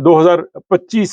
2025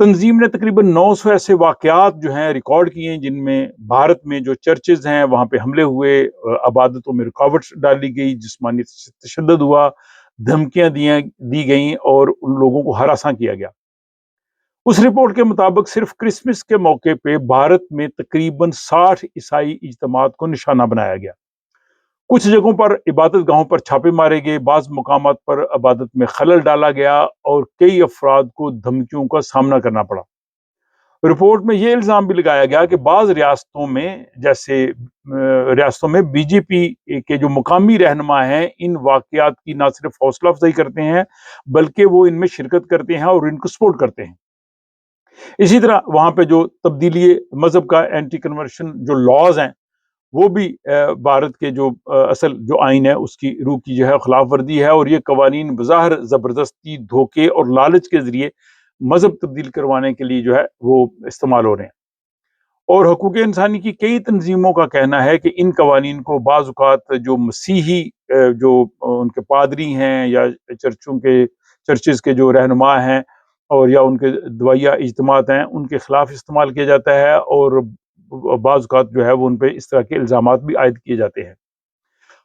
تنظیم نے تقریباً 900 ایسے واقعات جو ہیں ریکارڈ کیے ہیں جن میں بھارت میں جو چرچز ہیں وہاں پہ حملے ہوئے، عبادتوں میں رکاوٹ ڈالی گئی، جسمانی تشدد ہوا، دھمکیاں دی گئیں اور ان لوگوں کو ہراساں کیا گیا۔ اس رپورٹ کے مطابق صرف کرسمس کے موقع پہ بھارت میں تقریباً 60 عیسائی اجتماعات کو نشانہ بنایا گیا۔ کچھ جگہوں پر عبادت گاہوں پر چھاپے مارے گئے، بعض مقامات پر عبادت میں خلل ڈالا گیا اور کئی افراد کو دھمکیوں کا سامنا کرنا پڑا۔ رپورٹ میں یہ الزام بھی لگایا گیا کہ بعض ریاستوں میں بی جے پی کے جو مقامی رہنما ہیں ان واقعات کی نہ صرف حوصلہ افزائی کرتے ہیں بلکہ وہ ان میں شرکت کرتے ہیں اور ان کو سپورٹ کرتے ہیں۔ اسی طرح وہاں پہ جو تبدیلی مذہب کا اینٹی کنورشن جو لاز ہیں وہ بھی بھارت کے جو اصل جو آئین ہے اس کی روح کی جو ہے خلاف ورزی ہے، اور یہ قوانین بظاہر زبردستی، دھوکے اور لالچ کے ذریعے مذہب تبدیل کروانے کے لیے جو ہے وہ استعمال ہو رہے ہیں۔ اور حقوق انسانی کی کئی تنظیموں کا کہنا ہے کہ ان قوانین کو بعض اوقات جو مسیحی جو ان کے پادری ہیں یا چرچز کے جو رہنما ہیں اور یا ان کے دعائیہ اجتماعات ہیں ان کے خلاف استعمال کیا جاتا ہے، اور بعض اوقات جو ہے وہ ان پہ اس طرح کے الزامات بھی عائد کیے جاتے ہیں۔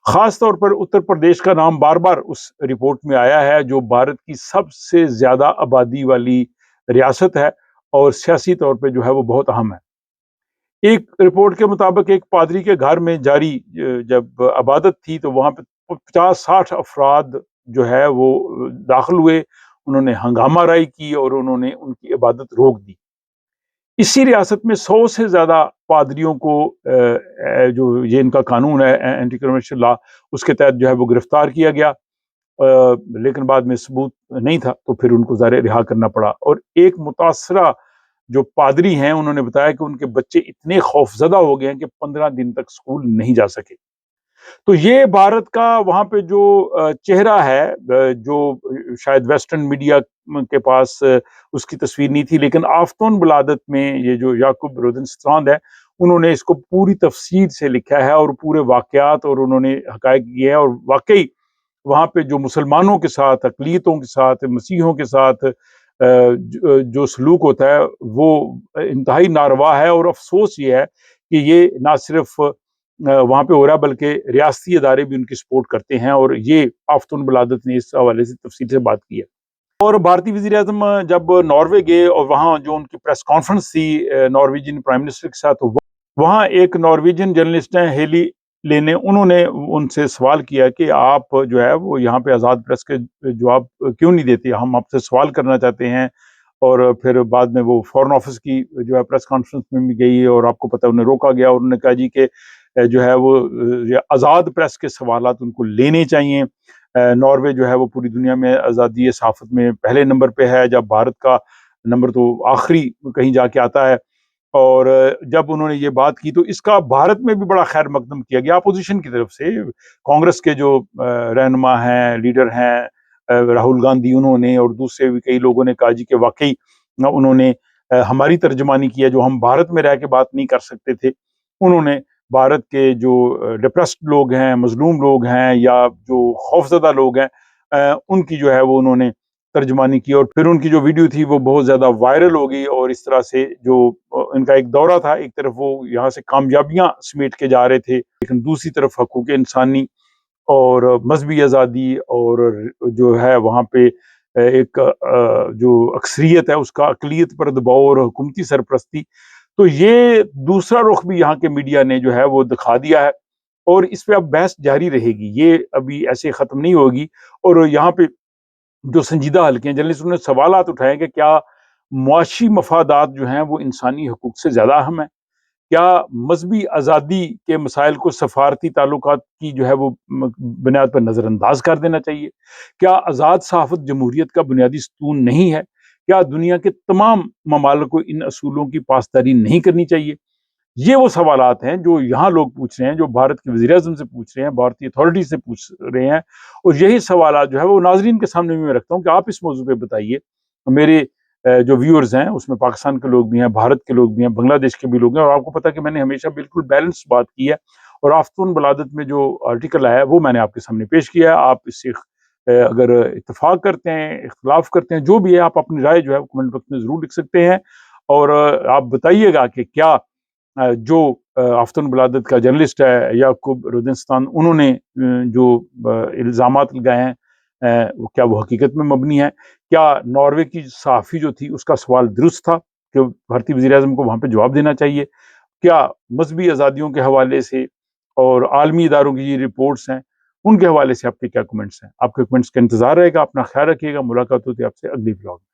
خاص طور پر اتر پردیش کا نام بار بار اس رپورٹ میں آیا ہے جو بھارت کی سب سے زیادہ آبادی والی ریاست ہے اور سیاسی طور پہ جو ہے وہ بہت اہم ہے۔ ایک رپورٹ کے مطابق ایک پادری کے گھر میں جاری جب عبادت تھی تو وہاں پہ 50-60 افراد جو ہے وہ داخل ہوئے، انہوں نے ہنگامہ رائی کی اور انہوں نے ان کی عبادت روک دی۔ اسی ریاست میں 100 سے زیادہ پادریوں کو جو یہ ان کا قانون ہے اینٹی کرپشن لا، اس کے تحت جو ہے وہ گرفتار کیا گیا، لیکن بعد میں ثبوت نہیں تھا تو پھر ان کو ظاہر رہا کرنا پڑا۔ اور ایک متاثرہ جو پادری ہیں انہوں نے بتایا کہ ان کے بچے اتنے خوف زدہ ہو گئے ہیں کہ 15 دن تک اسکول نہیں جا سکے۔ تو یہ بھارت کا وہاں پہ جو چہرہ ہے جو شاید ویسٹرن میڈیا کے پاس اس کی تصویر نہیں تھی، لیکن آفتون بلادت میں یہ جو یعقوب روزنسٹراند ہے انہوں نے اس کو پوری تفصیل سے لکھا ہے اور پورے واقعات اور انہوں نے حقائق کیے ہیں، اور واقعی وہاں پہ جو مسلمانوں کے ساتھ، اقلیتوں کے ساتھ، مسیحوں کے ساتھ جو سلوک ہوتا ہے وہ انتہائی ناروا ہے، اور افسوس یہ ہے کہ یہ نہ صرف وہاں پہ ہو رہا بلکہ ریاستی ادارے بھی ان کی سپورٹ کرتے ہیں، اور یہ آفتون بلادت نے اس حوالے سے تفصیل سے بات کی ہے۔ اور بھارتی وزیر اعظم جب ناروے گئے اور وہاں جو ان کی پریس کانفرنس تھی نارویجن پرائم منسٹر کے ساتھ، وہاں ایک نارویجن جرنلسٹ ہیں ہیلی لینے، انہوں نے ان سے سوال کیا کہ آپ جو ہے وہ یہاں پہ آزاد پریس کے جواب کیوں نہیں دیتے، ہم آپ سے سوال کرنا چاہتے ہیں۔ اور پھر بعد میں وہ فورن آفس کی جو ہے پریس کانفرنس میں بھی گئی اور آپ کو پتہ انہیں روکا گیا، اور انہوں نے کہا جی کہ جو ہے وہ آزاد پریس کے سوالات ان کو لینے چاہیے۔ ناروے جو ہے وہ پوری دنیا میں آزادی صحافت میں پہلے نمبر پہ ہے، جب بھارت کا نمبر تو آخری کہیں جا کے آتا ہے۔ اور جب انہوں نے یہ بات کی تو اس کا بھارت میں بھی بڑا خیر مقدم کیا گیا اپوزیشن کی طرف سے۔ کانگریس کے جو رہنما ہیں، لیڈر ہیں، راہل گاندھی، انہوں نے اور دوسرے بھی کئی لوگوں نے کہا جی کہ واقعی انہوں نے ہماری ترجمانی کیا، جو ہم بھارت میں رہ کے بات نہیں کر سکتے تھے، انہوں نے بھارت کے جو ڈپریسڈ لوگ ہیں، مظلوم لوگ ہیں یا جو خوفزدہ لوگ ہیں ان کی جو ہے وہ انہوں نے ترجمانی کی، اور پھر ان کی جو ویڈیو تھی وہ بہت زیادہ وائرل ہو گئی، اور اس طرح سے جو ان کا ایک دورہ تھا، ایک طرف وہ یہاں سے کامیابیاں سمیٹ کے جا رہے تھے لیکن دوسری طرف حقوق انسانی اور مذہبی آزادی اور جو ہے وہاں پہ ایک جو اکثریت ہے اس کا اقلیت پر دباؤ اور حکومتی سرپرستی، تو یہ دوسرا رخ بھی یہاں کے میڈیا نے جو ہے وہ دکھا دیا ہے، اور اس پہ اب بحث جاری رہے گی، یہ ابھی ایسے ختم نہیں ہوگی۔ اور یہاں پہ جو سنجیدہ حلقے ہیں جرنلسٹوں نے سوالات اٹھائے کہ کیا معاشی مفادات جو ہیں وہ انسانی حقوق سے زیادہ اہم ہیں؟ کیا مذہبی آزادی کے مسائل کو سفارتی تعلقات کی جو ہے وہ بنیاد پر نظر انداز کر دینا چاہیے؟ کیا آزاد صحافت جمہوریت کا بنیادی ستون نہیں ہے؟ کیا دنیا کے تمام ممالک کو ان اصولوں کی پاسداری نہیں کرنی چاہیے؟ یہ وہ سوالات ہیں جو یہاں لوگ پوچھ رہے ہیں، جو بھارت کے وزیر اعظم سے پوچھ رہے ہیں، بھارتی اتھارٹی سے پوچھ رہے ہیں، اور یہی سوالات جو ہے وہ ناظرین کے سامنے بھی میں رکھتا ہوں کہ آپ اس موضوع پہ بتائیے۔ میرے جو ویورز ہیں اس میں پاکستان کے لوگ بھی ہیں، بھارت کے لوگ بھی ہیں، بنگلہ دیش کے بھی لوگ ہیں، اور آپ کو پتہ کہ میں نے ہمیشہ بالکل بیلنس بات کی ہے، اور آفتون بلادت میں جو آرٹیکل آیا ہے وہ میں نے آپ کے سامنے پیش کیا ہے۔ آپ اس سے اگر اتفاق کرتے ہیں، اختلاف کرتے ہیں، جو بھی ہے، آپ اپنی رائے جو ہے کمنٹ باکس میں ضرور لکھ سکتے ہیں، اور آپ بتائیے گا کہ کیا جو آفتن بلادت کا جرنلسٹ ہے یعقوب رودنستان، انہوں نے جو الزامات لگائے ہیں کیا وہ حقیقت میں مبنی ہے؟ کیا ناروے کی صحافی جو تھی اس کا سوال درست تھا کہ بھارتی وزیر اعظم کو وہاں پہ جواب دینا چاہیے؟ کیا مذہبی آزادیوں کے حوالے سے اور عالمی اداروں کی یہ رپورٹس ہیں ان کے حوالے سے آپ کے کیا کمنٹس ہیں؟ آپ کے کمنٹس کا انتظار رہے گا. اپنا خیال رکھیے گا. ملاقات ہوتی ہے آپ سے اگلی ولاگ میں.